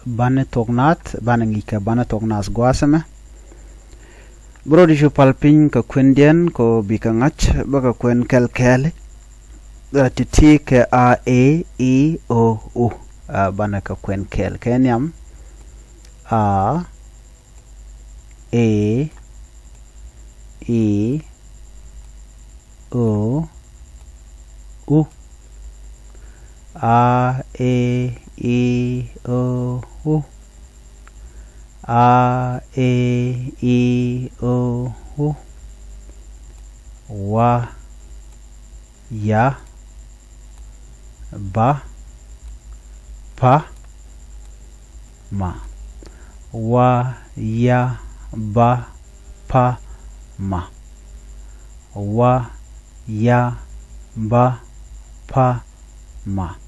bane tognat bane ngika bane tognas guasame brodi ju palpin ka kwendien ko bikangach baka kwen kel titi ke a e o u bane ka kwen kel kenyam a e o u a e o u a e o u wa ya ba pa ma wa ya ba pa ma wa ya ba pa ma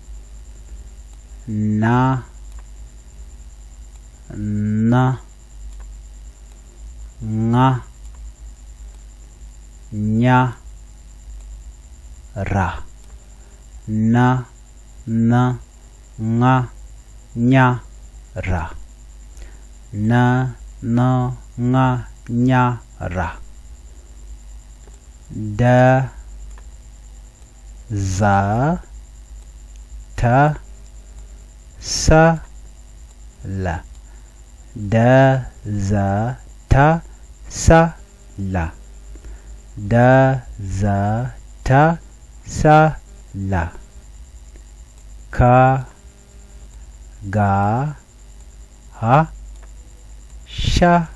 na nga nya ra na nga nya ra na nga nya ra da za ta sa la da za ta sa la da za ta sa la ka ga ha sha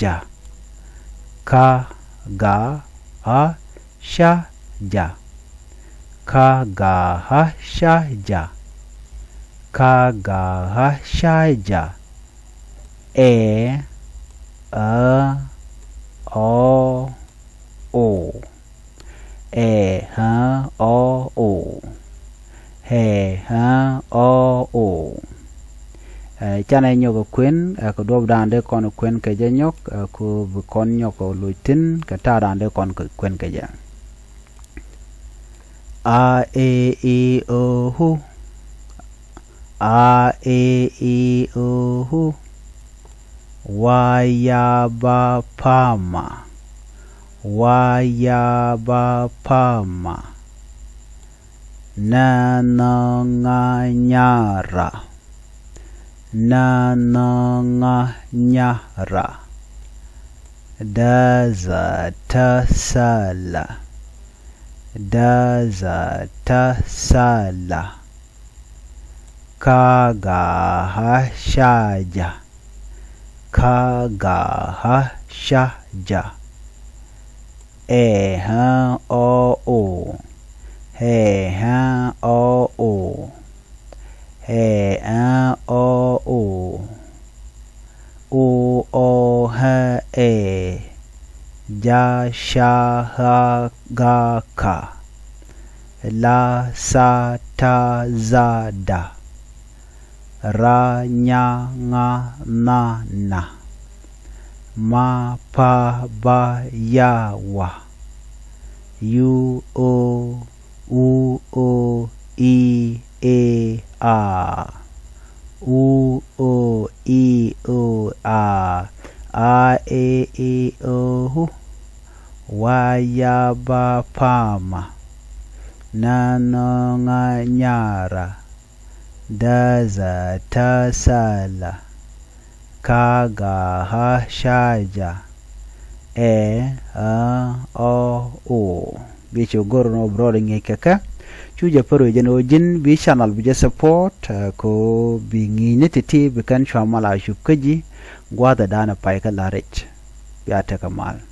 ja ka ga ha sha ja ka ga ha sha ja ka ga ha sha ja e a o e ha o he ha o cha này nhiều cái khuyến có đôi đàn đây còn khuyến cái dây nhóc có con nhóc có lùi tin cái ta đàn đây còn khuyến cái dạng a e o hu a e o hu wa ya ba pa ma wa ya ba pa ma na nga nya ra na nga nya ra da za ta sa la da za ta sa la ka ga ha sha ja ka ga ha sha ja e ha o he ha o he a o ha e ja sha ha ga ka la sa ta za da ra nya nga na ma pa ba ya wa u o e a u o e o a e o hu wa ya ba pa ma na nga nya ra da za ta sa la ka ga ha sha ja e a o bi cho gorno brode ngekaka chuja pero jeno jin bi channel bi support ko bi ngine titi bi kan chamala shupkaji gwada dana pai ka larech ya ta kamal